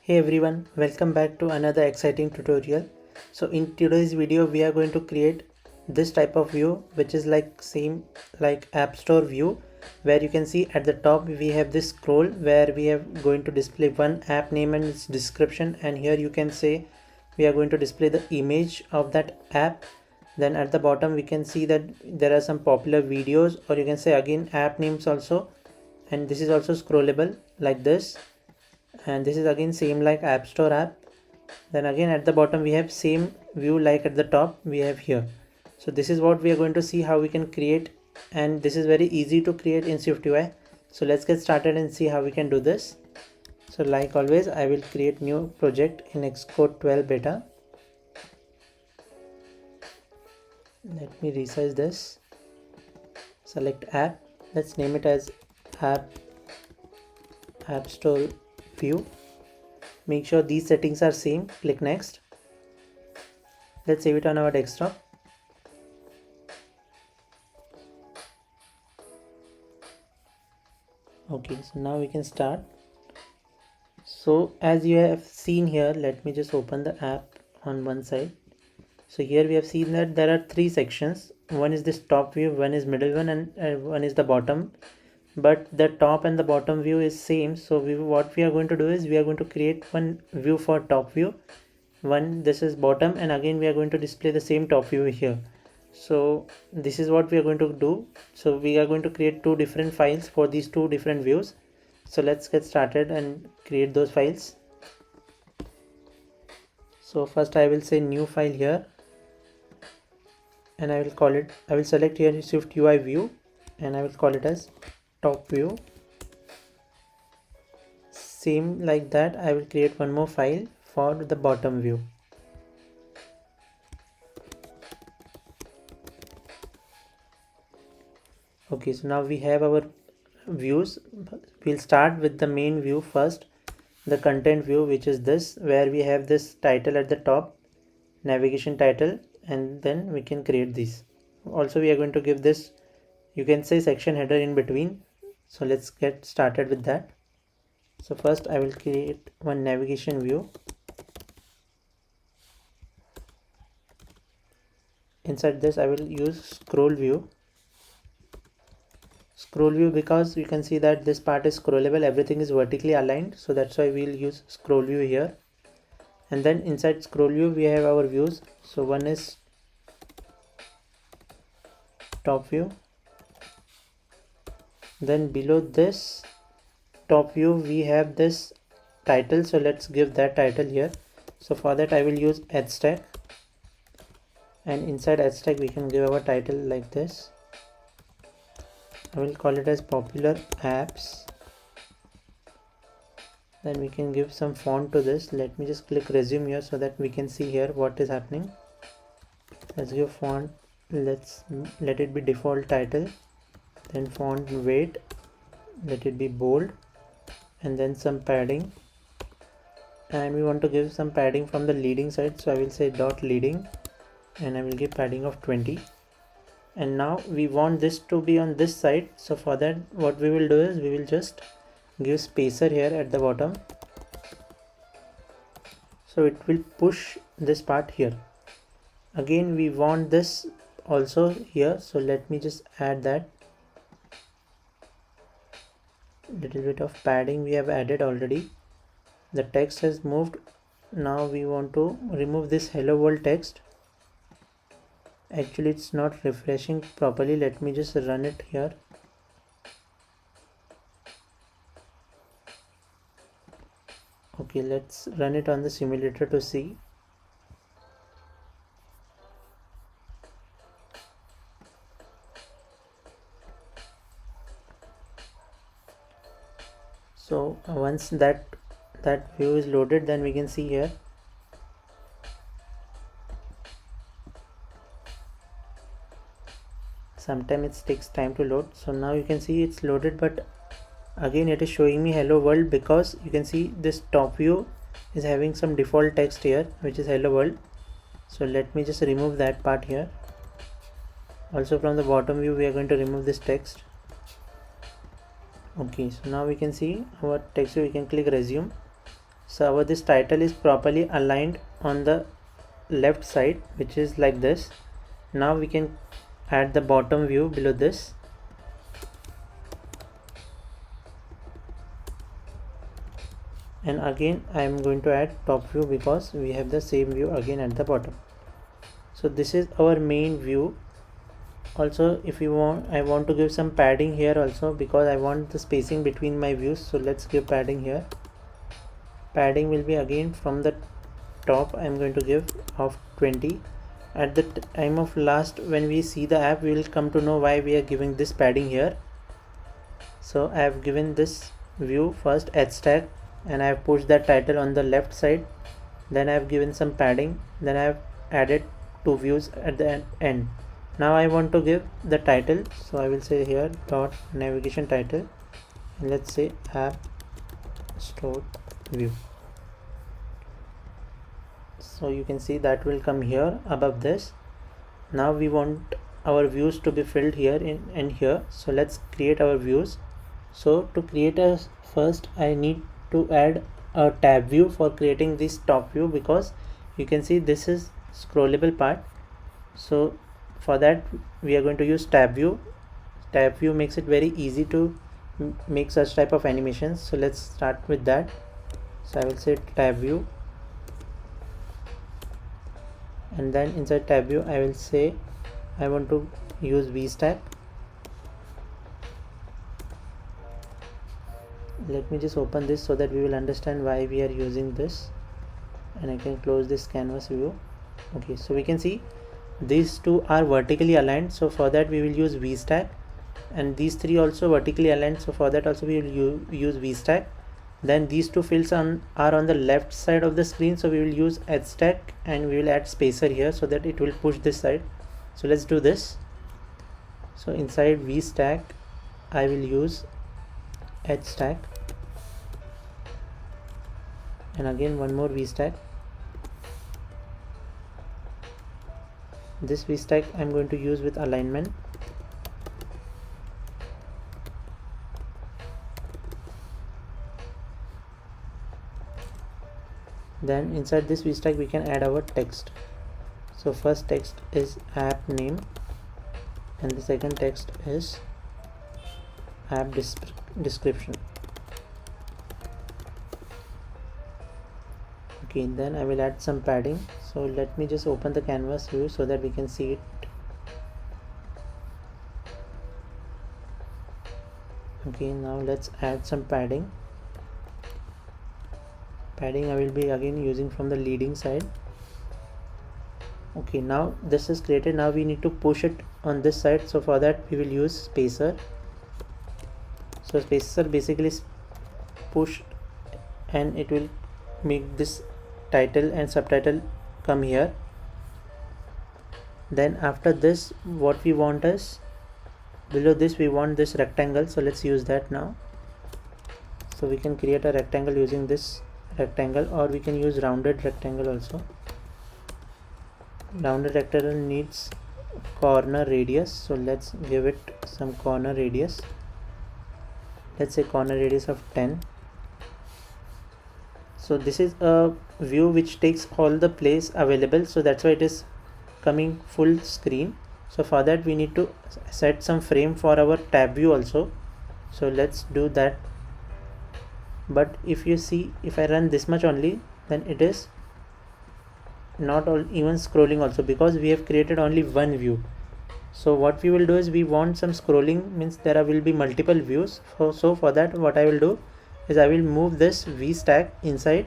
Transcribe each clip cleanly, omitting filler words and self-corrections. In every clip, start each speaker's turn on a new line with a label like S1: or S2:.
S1: Hey everyone, welcome back to another exciting tutorial. So in today's video we are going to create this type of view which is like same like App Store view, where you can see at the top we have this scroll where we are going to display one app name and its description, and here you can say we are going to display the image of that app. Then at the bottom we can see that there are some popular videos, or you can say again app names also, and this is also scrollable like this. And this is again same like App Store app. Then again at the bottom we have same view like at the top we have here. So this is what we are going to see how we can create, and this is very easy to create in SwiftUI. So let's get started and see how we can do this. So like always, I will create new project in Xcode 12 beta. Let me resize this. Select app. Let's name it as app store view. Make sure these settings are same. Click next. Let's save it on our desktop. Okay, so now we can start. So as you have seen here, let me just open the app on one side. So here we have seen that there are three sections. One is this top view, one is middle one, and one is the bottom. But the top and the bottom view is same. So what we are going to do is we are going to create one view for top view. This is bottom, and again we are going to display the same top view here. So this is what we are going to do. So we are going to create two different files for these two different views. So let's get started and create those files. So first I will say new file here, and I will select here SwiftUI view, and I will call it as top view. Same like that, I will create one more file for the bottom view. Okay, so now we have our views. We'll start with the main view first, the content view, which is this, where we have this title at the top, navigation title, and then we can create this. Also we are going to give this, you can say, section header in between. So let's get started with that. So first I will create one navigation view. Inside this I will use scroll view because you can see that this part is scrollable, everything is vertically aligned, so that's why we'll use scroll view here. And then inside scroll view we have our views. So one is top view, then below this top view we have this title, so let's give that title here. So for that I will use htag, and inside htag we can give our title like this. I will call it as popular apps. Then we can give some font to this. Let me just click resume here so that we can see here what is happening. Let's give font, let's let it be default title, then font weight, let it be bold, and then some padding, and we want to give some padding from the leading side, so I will say dot leading, and I will give padding of 20. And now we want this to be on this side, so for that what we will do is we will just give spacer here at the bottom, so it will push this part here. Again we want this also here, so let me just add that little bit of padding we have added already. The text has moved. Now we want to remove this hello world text. Actually it's not refreshing properly, let me just run it here. Okay, let's run it on the simulator to see. So once that view is loaded, then we can see here sometimes it takes time to load. So now you can see it's loaded, but again it is showing me hello world because you can see this top view is having some default text here which is hello world. So let me just remove that part here. Also from the bottom view we are going to remove this text. Okay, so now we can see our text view. We can click resume. So our this title is properly aligned on the left side, which is like this. Now we can add the bottom view below this. And again I am going to add top view because we have the same view again at the bottom. So this is our main view. Also, if you want, I want to give some padding here also because I want the spacing between my views. So let's give padding here. Padding will be again from the top. I am going to give of 20. At the time of last, when we see the app, we will come to know why we are giving this padding here. So I have given this view first h-tag, and I have pushed that title on the left side. Then I have given some padding. Then I have added two views at the end. Now I want to give the title, so I will say here dot navigation title, and let's say app store view. So you can see that will come here above this. Now we want our views to be filled here and here, so let's create our views. So to create a first, I need to add a tab view for creating this top view, because you can see this is scrollable part. So for that we are going to use tab view. Tab view makes it very easy to make such type of animations. So let's start with that. So I will say tab view, and then inside tab view I will say I want to use VStack. Let me just open this so that we will understand why we are using this, and I can close this canvas view. Okay, so we can see these two are vertically aligned, so for that we will use VStack, and these three also vertically aligned, so for that also we will use VStack. Then these two fields are on the left side of the screen, so we will use HStack, and we will add spacer here so that it will push this side. So let's do this. So inside VStack I will use HStack, and again one more VStack. This VStack I'm going to use with alignment. Then inside this VStack we can add our text. So first text is app name, and the second text is app description. Okay, then I will add some padding. So let me just open the canvas view so that we can see it. Okay, now let's add some padding. Padding I will be again using from the leading side. Okay, now this is created. Now we need to push it on this side, so for that we will use spacer. So spacer basically push, and it will make this title and subtitle come here. Then after this, what we want is below this we want this rectangle, so let's use that now. So we can create a rectangle using this rectangle, or we can use rounded rectangle also. Rounded rectangle needs corner radius, so let's give it some corner radius. Let's say corner radius of 10. So this is a view which takes all the place available, so that's why it is coming full screen. So for that we need to set some frame for our tab view also, so let's do that. But if you see, if I run this much only, then it is not all even scrolling also, because we have created only one view. So what we will do is we want some scrolling, means there will be multiple views. So for that what I will do is I will move this VStack inside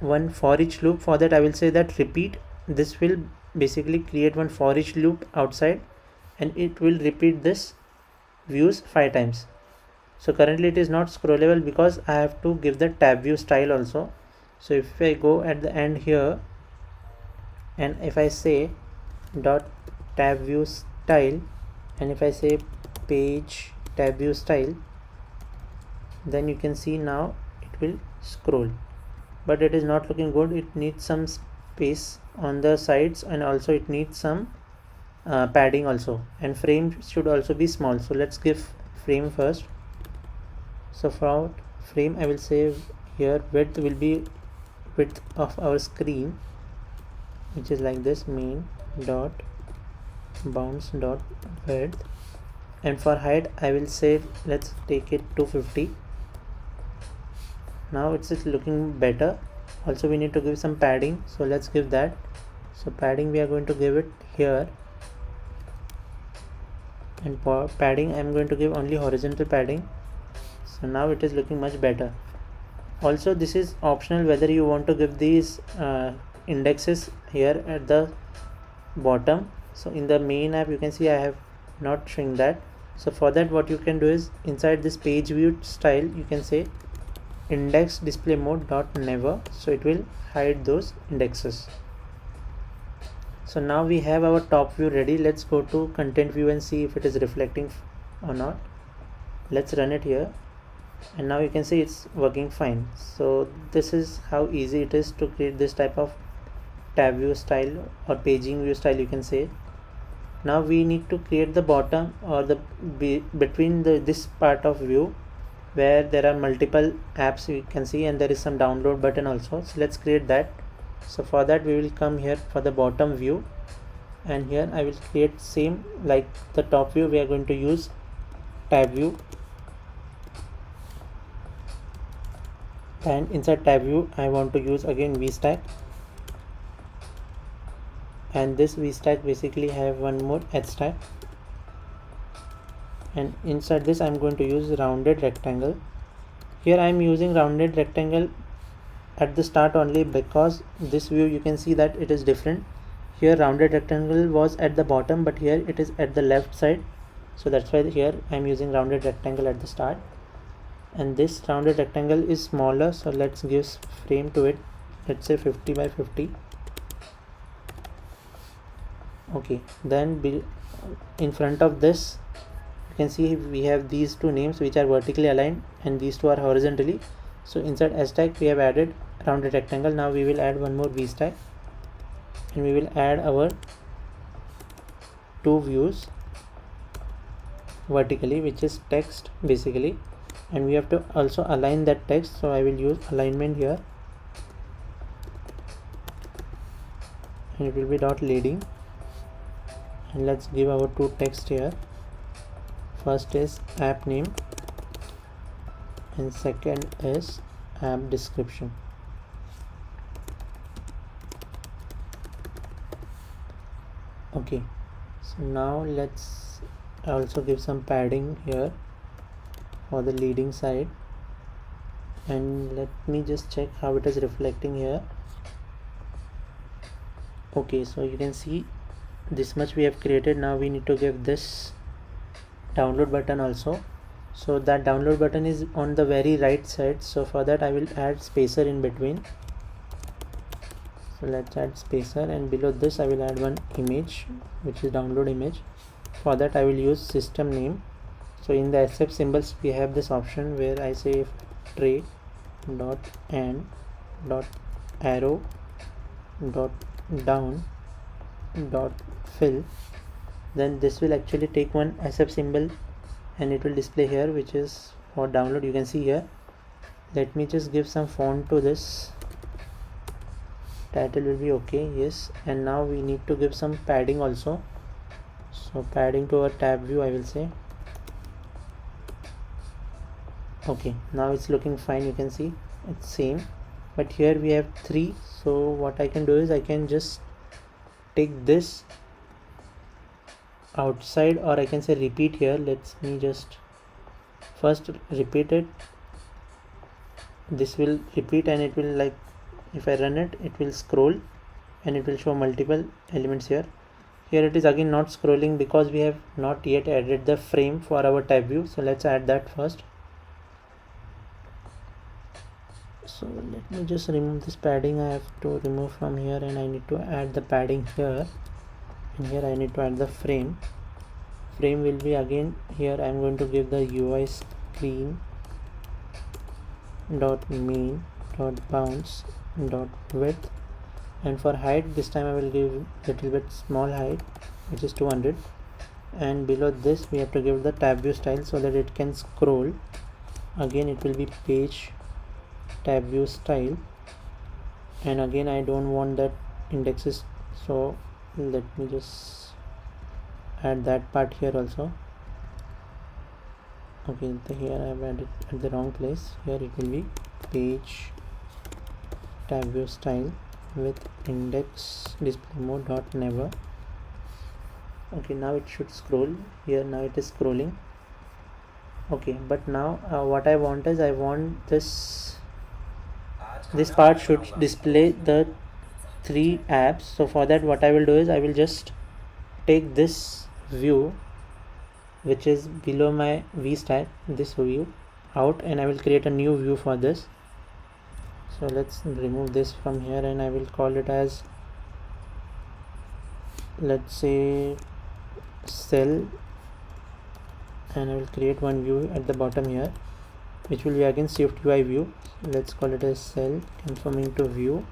S1: one for each loop. For that I will say that repeat. This will basically create one for each loop outside, and it will repeat this views 5 times. So currently it is not scrollable because I have to give the tab view style also. So if I go at the end here, and if I say dot tab view style, and if I say page tab view style, then you can see now it will scroll, but it is not looking good. It needs some space on the sides, and also it needs some padding also, and frame should also be small. So let's give frame first. So for frame I will say here width will be width of our screen, which is like this, main dot bounds dot width. And for height I will say let's take it to 50. Now it's looking better. Also we need to give some padding, so let's give that. So padding we are going to give it here, and for padding I'm going to give only horizontal padding. So now it is looking much better. Also this is optional whether you want to give these indexes here at the bottom. So in the main app you can see I have not showing that. So for that what you can do is inside this page view style you can say index display mode dot never, so it will hide those indexes. So now we have our top view ready. Let's go to content view and see if it is reflecting or not. Let's run it here, and now you can see it's working fine. So this is how easy it is to create this type of tab view style or paging view style, you can say. Now we need to create the bottom or the between this part of view where there are multiple apps you can see, and there is some download button also. So let's create that. So for that we will come here for the bottom view, and here I will create same like the top view. We are going to use tab view, and inside tab view I want to use again VStack, and this VStack basically have one more HStack, and inside this I'm going to use rounded rectangle. Here I'm using rounded rectangle at the start only because this view you can see that it is different. Here rounded rectangle was at the bottom, but here it is at the left side, so that's why here I'm using rounded rectangle at the start. And this rounded rectangle is smaller, so let's give frame to it. Let's say 50 by 50. Okay, then in front of this you can see we have these two names which are vertically aligned and these two are horizontally. So inside HStack we have added rounded rectangle. Now we will add one more VStack, and we will add our two views vertically, which is text basically, and we have to also align that text. So I will use alignment here, and it will be dot leading, and let's give our two text here. First is app name and second is app description. Okay, so now let's also give some padding here for the leading side, and let me just check how it is reflecting here. Okay, so you can see this much we have created. Now we need to give this download button also. So that download button is on the very right side, so for that I will add spacer in between. So let's add spacer, and below this I will add one image which is download image. For that I will use system name. So in the accept symbols we have this option where I say tray dot and dot arrow dot down dot fill. Then this will actually take one accept symbol and it will display here, which is for download. You can see here. Let me just give some font to this. Title will be okay, yes. And now we need to give some padding also. So padding to our tab view I will say. Okay, now it's looking fine. You can see it's same, but here we have 3. So what I can do is I can just take this outside, or I can say repeat here. Let me just first repeat it. This will repeat and it will, like, if I run it, it will scroll and it will show multiple elements here. Here it is again not scrolling because we have not yet added the frame for our tab view. So let's add that first. So let me just remove this padding. I have to remove from here, and I need to add the padding here, and here I need to add the frame. Frame will be again here. I am going to give the UI screen dot main dot bounds dot width, and for height this time I will give little bit small height, which is 200, and below this we have to give the tab view style so that it can scroll. Again it will be page tab view style, and again I don't want that indexes, so let me just add that part here also. Okay, here I have added at the wrong place. Here it will be page tab view style with index display mode dot never. Okay, now it should scroll here. Now it is scrolling. Okay, but now what I want is, I want this part should display the 3 apps. So for that, what I will do is, I will just take this view which is below my V stack, this view out, and I will create a new view for this. So let's remove this from here, and I will call it as, let's say, cell, and I will create one view at the bottom here, which will be again SwiftUI view. Let's call it as cell conforming to view.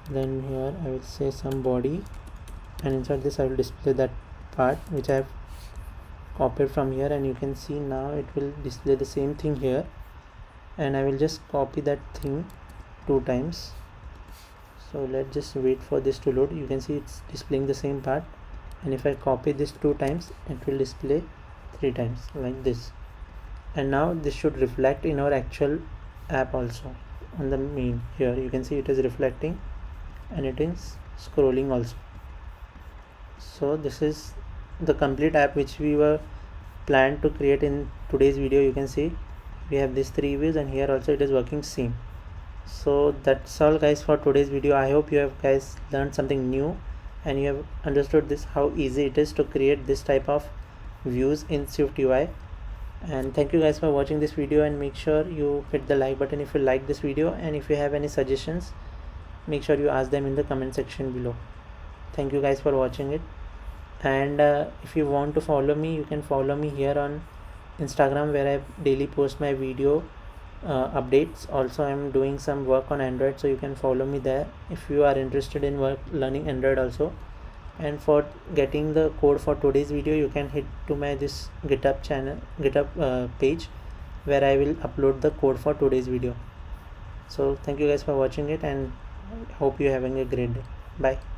S1: Then here I will say some body, and inside this I will display that part which I have copied from here, and you can see now it will display the same thing here, and I will just copy that thing 2 times. So let's just wait for this to load. You can see it's displaying the same part, and if I copy this 2 times, it will display 3 times like this. And now this should reflect in our actual app also. On the main here you can see it is reflecting, and it is scrolling also. So this is the complete app which we were planned to create in today's video. You can see we have these 3 views, and here also it is working same. So that's all guys for today's video. I hope you have guys learned something new, and you have understood this, how easy it is to create this type of views in SwiftUI. And thank you guys for watching this video, and make sure you hit the like button if you like this video, and if you have any suggestions, make sure you ask them in the comment section below. Thank you guys for watching it. And if you want to follow me, you can follow me here on Instagram, where I daily post my video updates. Also I am doing some work on Android, so you can follow me there if you are interested in learning Android also. And for getting the code for today's video, you can hit to my this GitHub page, where I will upload the code for today's video. So thank you guys for watching it, and hope you're having a great day. Bye.